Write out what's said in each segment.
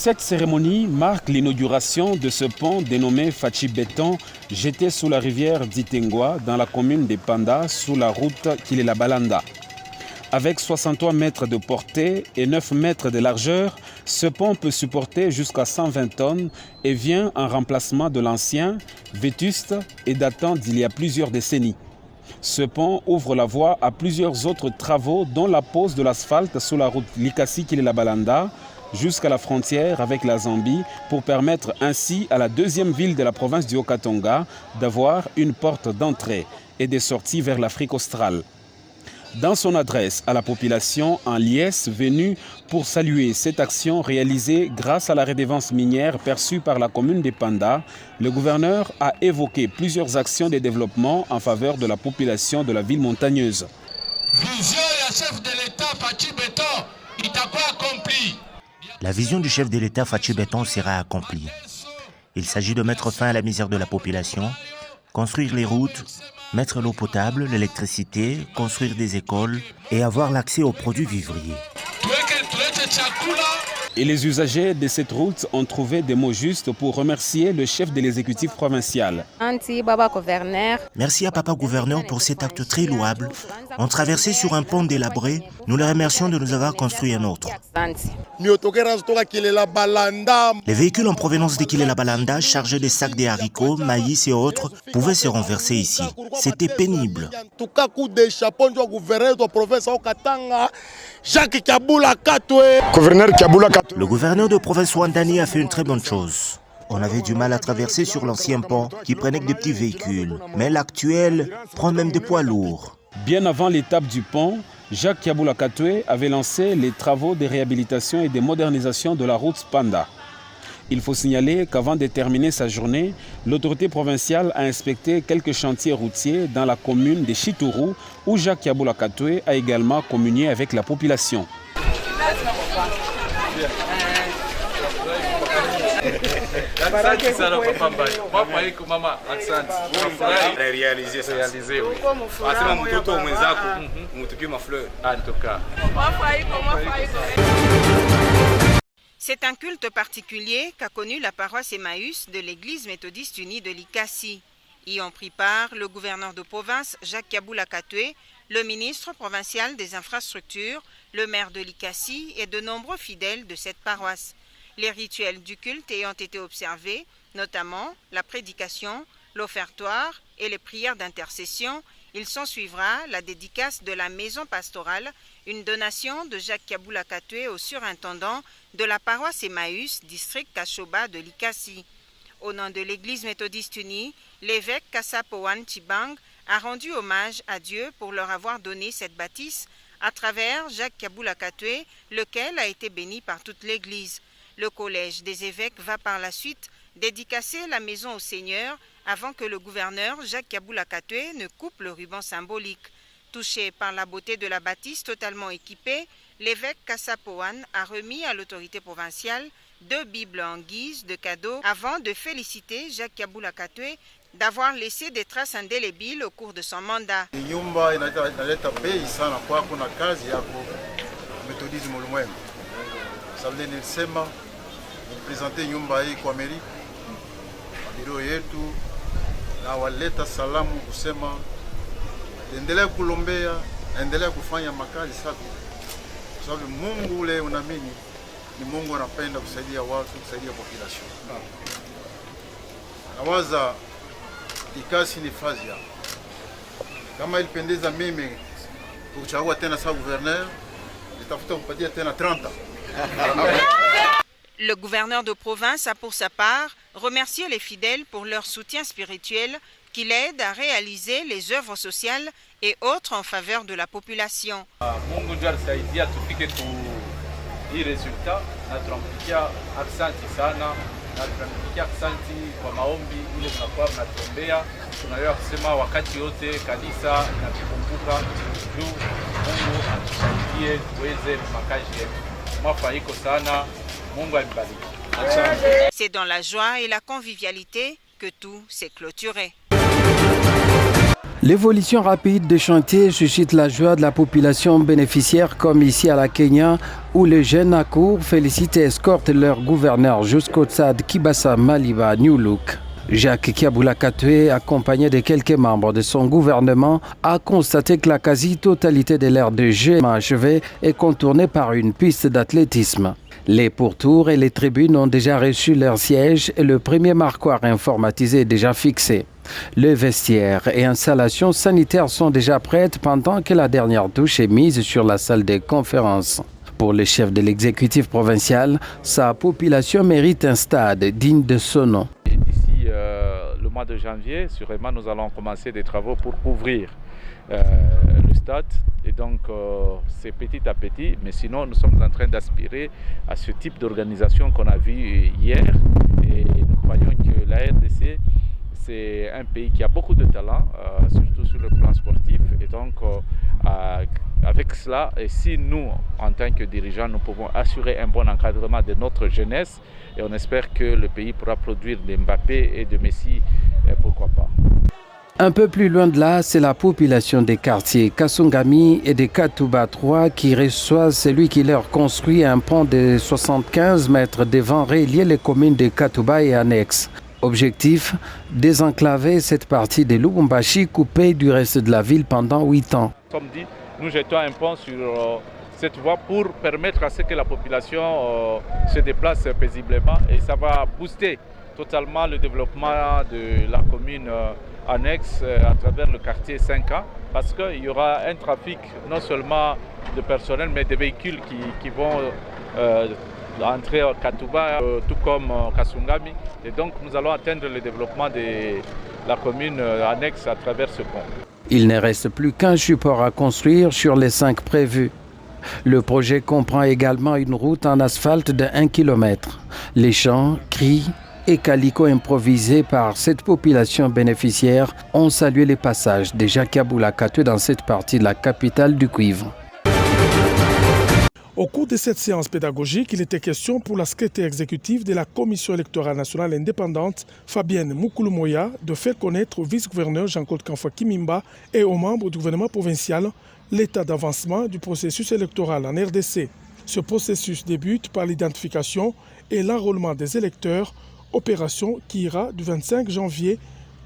Cette cérémonie marque l'inauguration de ce pont dénommé Fachi Béton, jeté sous la rivière d'Itengwa dans la commune de Panda sous la route Kilela Balanda. Avec 63 mètres de portée et 9 mètres de largeur, ce pont peut supporter jusqu'à 120 tonnes et vient en remplacement de l'ancien, vétuste et datant d'il y a plusieurs décennies. Ce pont ouvre la voie à plusieurs autres travaux, dont la pose de l'asphalte sur la route Likasi-Kilela Balanda jusqu'à la frontière avec la Zambie pour permettre ainsi à la deuxième ville de la province du Haut-Katanga d'avoir une porte d'entrée et de sortie vers l'Afrique australe. Dans son adresse à la population en liesse venue pour saluer cette action réalisée grâce à la redevance minière perçue par la commune de Panda, le gouverneur a évoqué plusieurs actions de développement en faveur de la population de la ville montagneuse. La vision du chef de l'État Fachi Béton sera accomplie. Il s'agit de mettre fin à la misère de la population, construire les routes, mettre l'eau potable, l'électricité, construire des écoles et avoir l'accès aux produits vivriers. Et les usagers de cette route ont trouvé des mots justes pour remercier le chef de l'exécutif provincial. Merci à Papa Gouverneur pour cet acte très louable. On traversait sur un pont délabré. Nous le remercions de nous avoir construit un autre. Les véhicules en provenance de Kilela Balanda, chargés de sacs de haricots, maïs et autres, pouvaient se renverser ici. C'était pénible. Le gouverneur de province Wandani a fait une très bonne chose. On avait du mal à traverser sur l'ancien pont qui prenait que des petits véhicules. Mais l'actuel prend même des poids lourds. Bien avant l'étape du pont, Jacques Kiabula Katwe avait lancé les travaux de réhabilitation et de modernisation de la route Panda. Il faut signaler qu'avant de terminer sa journée, l'autorité provinciale a inspecté quelques chantiers routiers dans la commune de Chituru, où Jacques Kiabula Katwe a également communié avec la population. C'est un culte particulier qu'a connu la paroisse Emmaüs de l'église méthodiste unie de Likasi. Y ont pris part le gouverneur de province Jacques Kiabula Katwe, le ministre provincial des infrastructures, le maire de Likasi et de nombreux fidèles de cette paroisse. Les rituels du culte ayant été observés, notamment la prédication, l'offertoire et les prières d'intercession, il s'ensuivra la dédicace de la maison pastorale, une donation de Jacques Kiabula Katwe au surintendant de la paroisse Emmaüs, district Kashoba de Likasi. Au nom de l'église méthodiste unie, l'évêque Kassapoan Chibang a rendu hommage à Dieu pour leur avoir donné cette bâtisse à travers Jacques Kiabula Katwe, lequel a été béni par toute l'église. Le collège des évêques va par la suite dédicacer la maison au Seigneur avant que le gouverneur Jacques Kiabula Katwe ne coupe le ruban symbolique. Touché par la beauté de la bâtisse totalement équipée, l'évêque Kassapoan a remis à l'autorité provinciale 2 Bibles en guise de cadeau avant de féliciter Jacques Kiabula Katwe d'avoir laissé des traces indélébiles au cours de son mandat. Presente nyumba hii kwa Amerika, mabiro yetu na waleta salamu kusema endelea kulombea, endelea kufanya makazi safi, sababu Mungu ule unaamini ni Mungu anapenda kusaidia watu, kusaidia population. Nawaza Likasi ni fazia. Kama ilipendeza mimi kuchagua tena sa gouverneur, nitafuta kupatia tena 30. Le gouverneur de province a pour sa part remercié les fidèles pour leur soutien spirituel qui l'aide à réaliser les œuvres sociales et autres en faveur de la population. Mungu ndio alisaidia tufike tu hii resultat na tunampigia asante sana na tunampigia asante kwa maombi ile tunakuwa tunatuombea. Tunaweza kusema wakati wote kanisa inatukumbuka juu Mungu atusaidie tuweze makazi yetu. Mafaiko sana. C'est dans la joie et la convivialité que tout s'est clôturé. L'évolution rapide des chantiers suscite la joie de la population bénéficiaire comme ici à la Kenya où les jeunes accourent, félicitent et escortent leur gouverneur jusqu'au stade Kibasa Maliba New Look. Jacques Kiabula Katwe, accompagné de quelques membres de son gouvernement, a constaté que la quasi-totalité de l'aire de jeu achevée est contournée par une piste d'athlétisme. Les pourtours et les tribunes ont déjà reçu leur siège et le premier marquoir informatisé est déjà fixé. Les vestiaires et installations sanitaires sont déjà prêtes pendant que la dernière touche est mise sur la salle de conférence. Pour le chef de l'exécutif provincial, sa population mérite un stade digne de son nom. D'ici le mois de janvier, sûrement, nous allons commencer des travaux pour couvrir le stade. Et donc, c'est petit à petit, mais sinon, nous sommes en train d'aspirer à ce type d'organisation qu'on a vu hier. Et nous croyons que la RDC, c'est un pays qui a beaucoup de talent, surtout sur le plan sportif. Et donc, avec cela, et si nous, en tant que dirigeants, nous pouvons assurer un bon encadrement de notre jeunesse, et on espère que le pays pourra produire des Mbappé et de Messi, pourquoi pas. Un peu plus loin de là, c'est la population des quartiers Kasungami et de Katuba 3 qui reçoit celui qui leur construit un pont de 75 mètres devant relier les communes de Katuba et annexes. Objectif, désenclaver cette partie de Lubumbashi coupée du reste de la ville pendant 8 ans. Comme dit, nous jetons un pont sur cette voie pour permettre à ce que la population se déplace paisiblement et ça va booster totalement le développement de la commune annexe à travers le quartier 5A parce qu'il y aura un trafic non seulement de personnel mais de véhicules qui vont entrer à Katuba tout comme Kasungami et donc nous allons atteindre le développement de la commune annexe à travers ce pont. Il ne reste plus qu'un support à construire sur les 5 prévus. Le projet comprend également une route en asphalte de 1 km. Les chants, cris et calicots improvisés par cette population bénéficiaire ont salué les passages de Jacques Kiabula Katwe dans cette partie de la capitale du cuivre. Au cours de cette séance pédagogique, il était question pour la secrétaire exécutive de la Commission électorale nationale indépendante, Fabienne Mukulumoya, de faire connaître au vice-gouverneur Jean-Claude Kamfwa Kimimba et aux membres du gouvernement provincial l'état d'avancement du processus électoral en RDC. Ce processus débute par l'identification et l'enrôlement des électeurs, opération qui ira du 25 janvier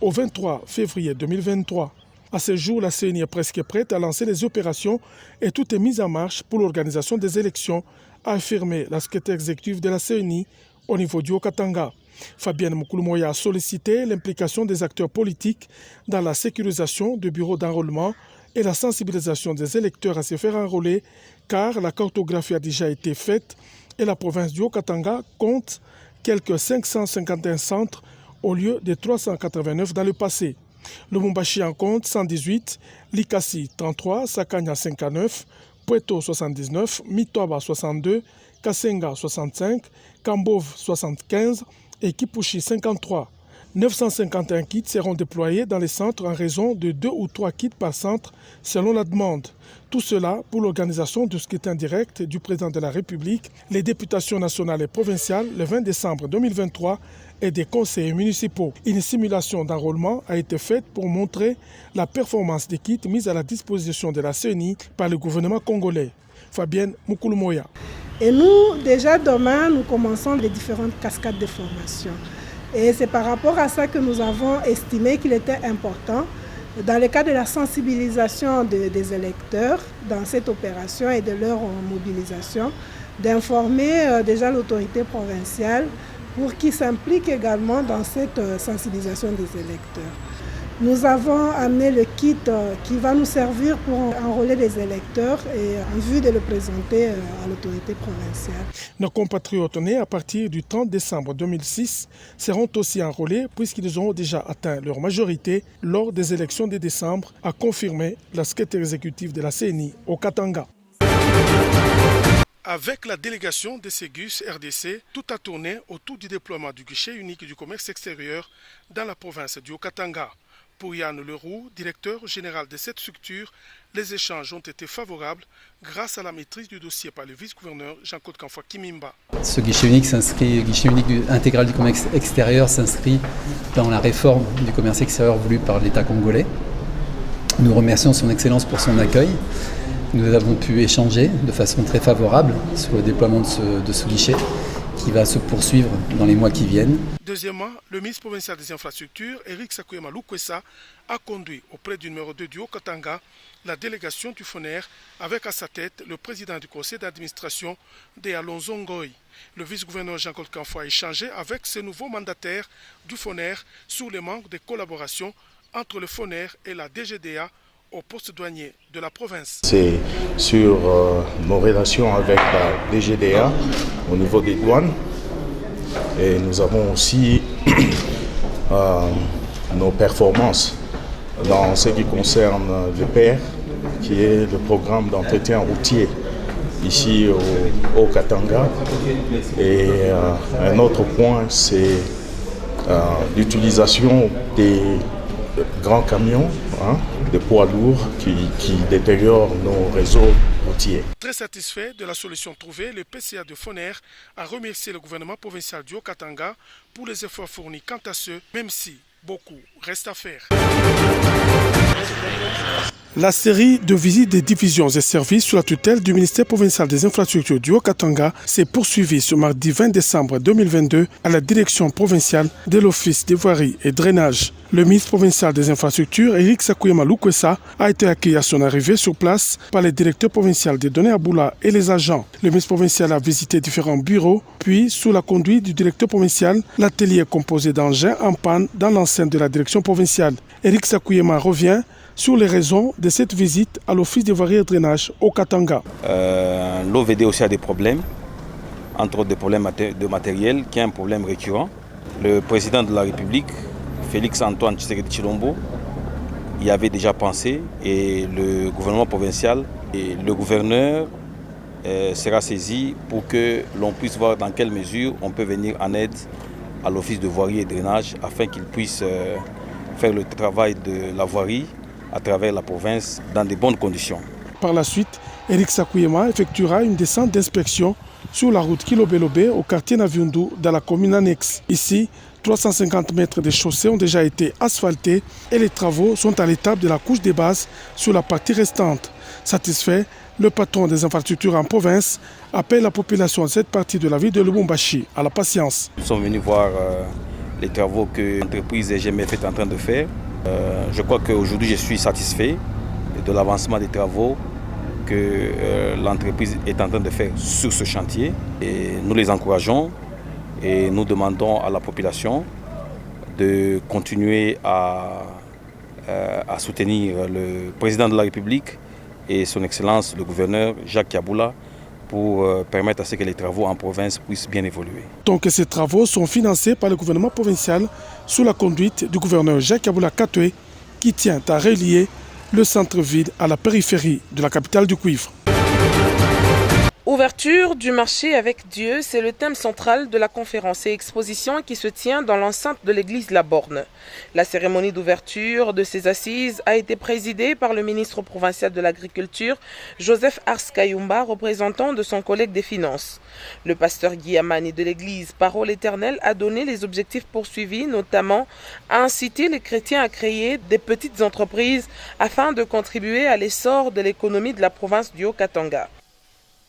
au 23 février 2023. À ce jour, la CENI est presque prête à lancer les opérations et tout est mis en marche pour l'organisation des élections, a affirmé la secrétaire exécutive de la CENI au niveau du Haut-Katanga. Fabienne Mukulumoya a sollicité l'implication des acteurs politiques dans la sécurisation du bureau d'enrôlement et la sensibilisation des électeurs à se faire enrôler car la cartographie a déjà été faite et la province du Haut-Katanga compte quelques 551 centres au lieu de 389 dans le passé. Lubumbashi en compte 118, Likasi 33, Sakanya 59, Pweto 79, Mitoaba 62, Kasenga 65, Kambove 75 et Kipushi 53. 951 kits seront déployés dans les centres en raison de 2 ou 3 kits par centre selon la demande. Tout cela pour l'organisation du scrutin direct du président de la République, les députations nationales et provinciales le 20 décembre 2023 et des conseillers municipaux. Une simulation d'enrôlement a été faite pour montrer la performance des kits mis à la disposition de la CENI par le gouvernement congolais. Fabienne Mukulumoya. Et nous, déjà demain, nous commençons les différentes cascades de formation. Et c'est par rapport à ça que nous avons estimé qu'il était important, dans le cadre de la sensibilisation des électeurs dans cette opération et de leur mobilisation, d'informer déjà l'autorité provinciale pour qu'ils s'impliquent également dans cette sensibilisation des électeurs. Nous avons amené le kit qui va nous servir pour enrôler les électeurs et en vue de le présenter à l'autorité provinciale. Nos compatriotes nés à partir du 30 décembre 2006 seront aussi enrôlés puisqu'ils auront déjà atteint leur majorité lors des élections de décembre, a confirmé la secrétaire exécutive de la CENI au Katanga. Avec la délégation de Ségus RDC, tout a tourné autour du déploiement du guichet unique du commerce extérieur dans la province du Haut-Katanga. Pour Yann Leroux, directeur général de cette structure, les échanges ont été favorables grâce à la maîtrise du dossier par le vice-gouverneur Jean-Claude Kamfwa Kimimba. Ce guichet unique intégral du commerce extérieur s'inscrit dans la réforme du commerce extérieur voulue par l'État congolais. Nous remercions son Excellence pour son accueil. Nous avons pu échanger de façon très favorable sur le déploiement de ce guichet qui va se poursuivre dans les mois qui viennent. Deuxièmement, le ministre provincial des Infrastructures, Eric Sakuyama Lukwesa, a conduit auprès du numéro 2 du Haut-Katanga la délégation du FONER avec à sa tête le président du conseil d'administration de Alonso Ngoy. Le vice-gouverneur Jean-Claude Kanfoy a échangé avec ce nouveau mandataire du FONER sur les manques de collaboration entre le FONER et la DGDA au poste douanier de la province. C'est sur nos relations avec la DGDA au niveau des douanes et nous avons aussi nos performances dans ce qui concerne le PER, qui est le programme d'entretien routier ici au Katanga. Et un autre point, c'est l'utilisation des grands camions, des poids lourds qui détériorent nos réseaux routiers. Très satisfait de la solution trouvée, le PCA de FONER a remercié le gouvernement provincial du Haut-Katanga pour les efforts fournis quant à ceux, même si beaucoup reste à faire. La série de visites des divisions et services sous la tutelle du ministère provincial des infrastructures du Haut-Katanga s'est poursuivie ce mardi 20 décembre 2022 à la direction provinciale de l'Office des voiries et drainage. Le ministre provincial des infrastructures, Eric Sakuyama Lukwesa, a été accueilli à son arrivée sur place par le directeur provincial des données à Boula et les agents. Le ministre provincial a visité différents bureaux, puis, sous la conduite du directeur provincial, l'atelier composé d'engins en panne dans l'enceinte de la direction provinciale. Eric Sakuyama revient sur les raisons de cette visite à l'Office des voiries et drainage au Katanga. L'OVD aussi a des problèmes, entre autres des problèmes de matériel, qui est un problème récurrent. Le président de la République, Félix Antoine Tshisekedi Tshilombo, y avait déjà pensé et le gouvernement provincial et le gouverneur sera saisi pour que l'on puisse voir dans quelle mesure on peut venir en aide à l'Office de voirie et drainage afin qu'il puisse faire le travail de la voirie à travers la province dans de bonnes conditions. Par la suite, Eric Sakuyama effectuera une descente d'inspection sur la route Kilobelobé au quartier Naviundu dans la commune annexe. Ici, 350 mètres de chaussées ont déjà été asphaltés et les travaux sont à l'étape de la couche des bases sur la partie restante. Satisfait, le patron des infrastructures en province appelle la population de cette partie de la ville de Lubumbashi à la patience. Nous sommes venus voir les travaux que l'entreprise GMF est en train de faire. Je crois qu'aujourd'hui je suis satisfait de l'avancement des travaux que l'entreprise est en train de faire sur ce chantier. Et nous les encourageons et nous demandons à la population de continuer à soutenir le président de la République et son Excellence le gouverneur Jacques Yaboula pour permettre à ce que les travaux en province puissent bien évoluer. Donc ces travaux sont financés par le gouvernement provincial sous la conduite du gouverneur Jacques Yaboula Katwe qui tient à relier le centre-ville à la périphérie de la capitale du cuivre. Ouverture du marché avec Dieu, c'est le thème central de la conférence et exposition qui se tient dans l'enceinte de l'église La Borne. La cérémonie d'ouverture de ces assises a été présidée par le ministre provincial de l'Agriculture, Joseph Ars Kayumba, représentant de son collègue des Finances. Le pasteur Guillamani de l'église Parole Éternelle a donné les objectifs poursuivis, notamment à inciter les chrétiens à créer des petites entreprises afin de contribuer à l'essor de l'économie de la province du Haut-Katanga.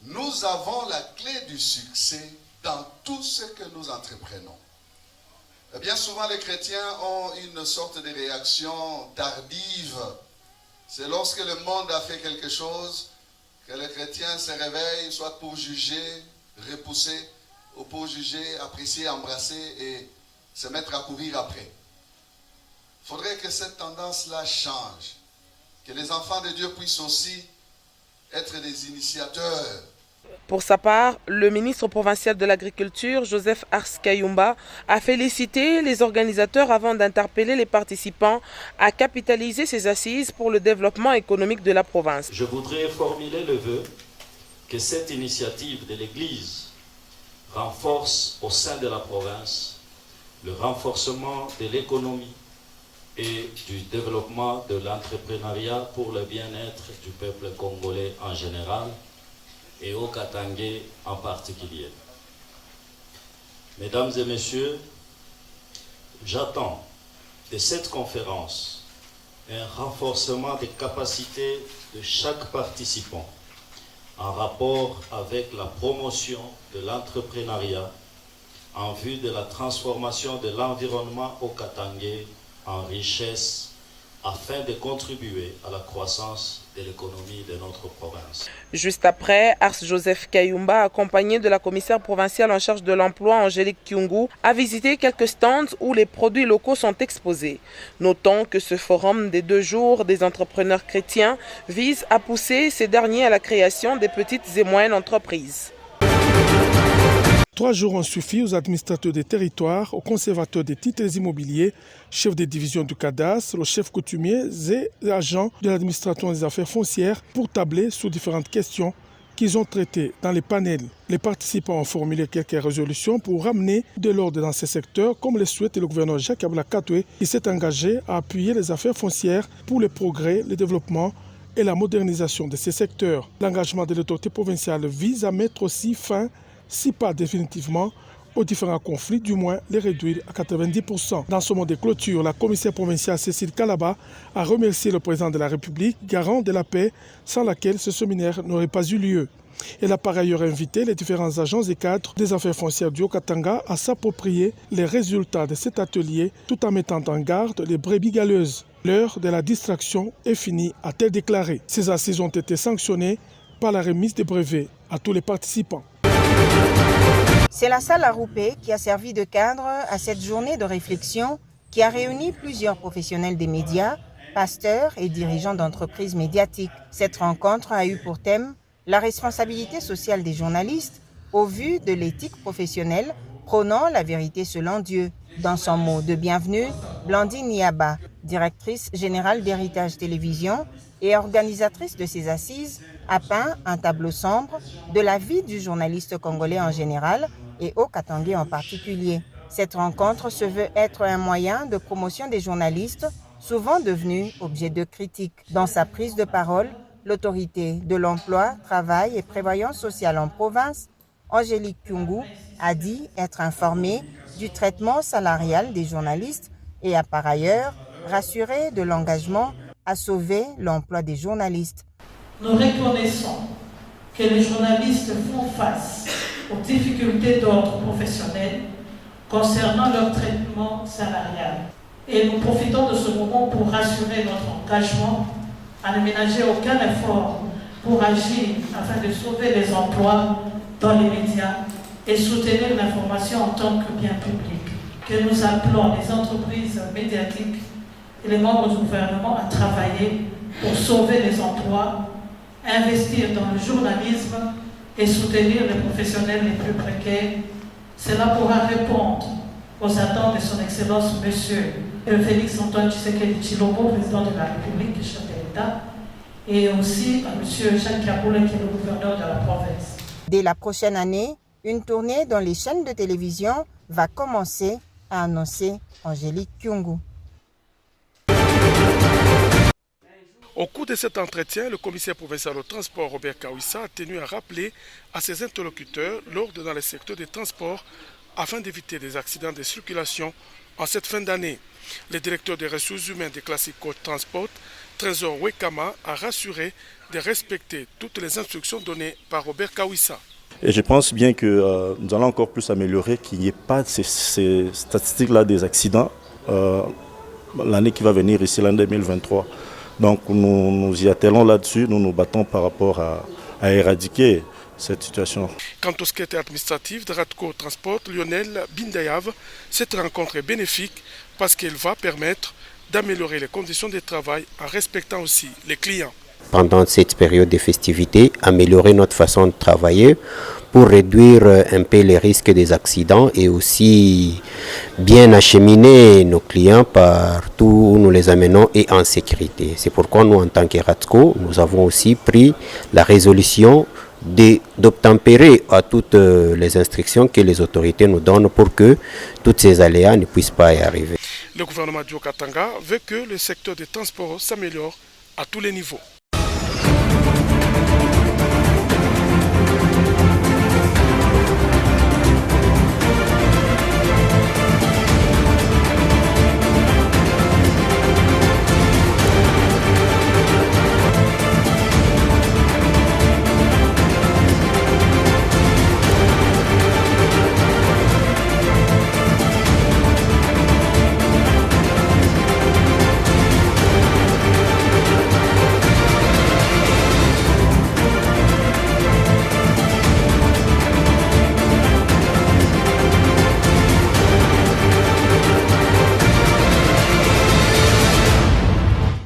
Nous avons la clé du succès dans tout ce que nous entreprenons. Bien souvent, les chrétiens ont une sorte de réaction tardive. C'est lorsque le monde a fait quelque chose que les chrétiens se réveillent, soit pour juger, repousser, ou pour juger, apprécier, embrasser et se mettre à courir après. Il faudrait que cette tendance-là change, que les enfants de Dieu puissent aussi être des initiateurs. Pour sa part, le ministre provincial de l'Agriculture, Joseph Ars Kayumba, a félicité les organisateurs avant d'interpeller les participants à capitaliser ces assises pour le développement économique de la province. Je voudrais formuler le vœu que cette initiative de l'Église renforce au sein de la province le renforcement de l'économie et du développement de l'entrepreneuriat pour le bien-être du peuple congolais en général et au Katangais en particulier. Mesdames et messieurs, j'attends de cette conférence un renforcement des capacités de chaque participant en rapport avec la promotion de l'entrepreneuriat en vue de la transformation de l'environnement au Katangé en richesse afin de contribuer à la croissance de l'économie de notre province. Juste après, Ars Joseph Kayumba, accompagné de la commissaire provinciale en charge de l'emploi Angélique Kyungu, a visité quelques stands où les produits locaux sont exposés. Notons que ce forum des 2 jours des entrepreneurs chrétiens vise à pousser ces derniers à la création des petites et moyennes entreprises. 3 jours ont suffi aux administrateurs des territoires, aux conservateurs des titres immobiliers, chefs des divisions du cadastre, aux chefs coutumiers et agents de l'administration des affaires foncières pour tabler sur différentes questions qu'ils ont traitées dans les panels. Les participants ont formulé quelques résolutions pour ramener de l'ordre dans ces secteurs, comme le souhaite le gouverneur Jacques-Abula Katoué, qui s'est engagé à appuyer les affaires foncières pour le progrès, le développement et la modernisation de ces secteurs. L'engagement de l'autorité provinciale vise à mettre aussi fin, si pas définitivement, aux différents conflits, du moins les réduire à 90%. Dans ce mot de clôture, la commissaire provinciale Cécile Kalaba a remercié le président de la République, garant de la paix, sans laquelle ce séminaire n'aurait pas eu lieu. Elle a par ailleurs invité les différents agents et cadres des affaires foncières du Haut-Katanga à s'approprier les résultats de cet atelier tout en mettant en garde les brebis galeuses. L'heure de la distraction est finie, a-t-elle déclaré. Ces assises ont été sanctionnées par la remise des brevets à tous les participants. C'est la salle à Roupé qui a servi de cadre à cette journée de réflexion qui a réuni plusieurs professionnels des médias, pasteurs et dirigeants d'entreprises médiatiques. Cette rencontre a eu pour thème la responsabilité sociale des journalistes au vu de l'éthique professionnelle prônant la vérité selon Dieu. Dans son mot de bienvenue, Blandine Niaba, directrice générale d'Héritage Télévision et organisatrice de ces assises, a peint un tableau sombre de la vie du journaliste congolais en général et au Katangé en particulier. Cette rencontre se veut être un moyen de promotion des journalistes, souvent devenus objets de critique. Dans sa prise de parole, l'autorité de l'emploi, travail et prévoyance sociale en province, Angélique Kyungu, a dit être informée du traitement salarial des journalistes et a par ailleurs rassuré de l'engagement à sauver l'emploi des journalistes. Nous reconnaissons que les journalistes font face aux difficultés d'ordre professionnel concernant leur traitement salarial. Et nous profitons de ce moment pour rassurer notre engagement à ne ménager aucun effort pour agir afin de sauver les emplois dans les médias et soutenir l'information en tant que bien public. Que nous appelons les entreprises médiatiques et les membres du gouvernement à travailler pour sauver les emplois, investir dans le journalisme et soutenir les professionnels les plus précaires. Cela pourra répondre aux attentes de son Excellence Monsieur Félix Antoine Tshisekedi Tshilombo, président de la République, chef de l'État, et aussi à Monsieur Jacques Kaboula, qui est le gouverneur de la province. Dès la prochaine année, une tournée dans les chaînes de télévision va commencer, a annoncé Angélique Kyungu. Au cours de cet entretien, le commissaire provincial au transport Robert Kawissa a tenu à rappeler à ses interlocuteurs l'ordre dans le secteur des transports afin d'éviter des accidents de circulation en cette fin d'année. Le directeur des ressources humaines de Classico Transport, Trésor Wekama, a rassuré de respecter toutes les instructions données par Robert Kawissa. Et je pense bien que nous allons encore plus améliorer qu'il n'y ait pas ces statistiques-là des accidents l'année qui va venir ici, l'année 2023. Donc nous y attelons là-dessus, nous nous battons par rapport à éradiquer cette situation. Quant au secrétaire administratif de Radco Transport, Lionel Bindayav, cette rencontre est bénéfique parce qu'elle va permettre d'améliorer les conditions de travail en respectant aussi les clients. Pendant cette période de festivités, améliorer notre façon de travailler pour réduire un peu les risques des accidents et aussi bien acheminer nos clients partout où nous les amenons et en sécurité. C'est pourquoi nous, en tant que Radco, nous avons aussi pris la résolution d'obtempérer à toutes les instructions que les autorités nous donnent pour que tous ces aléas ne puissent pas y arriver. Le gouvernement du Haut-Katanga veut que le secteur des transports s'améliore à tous les niveaux.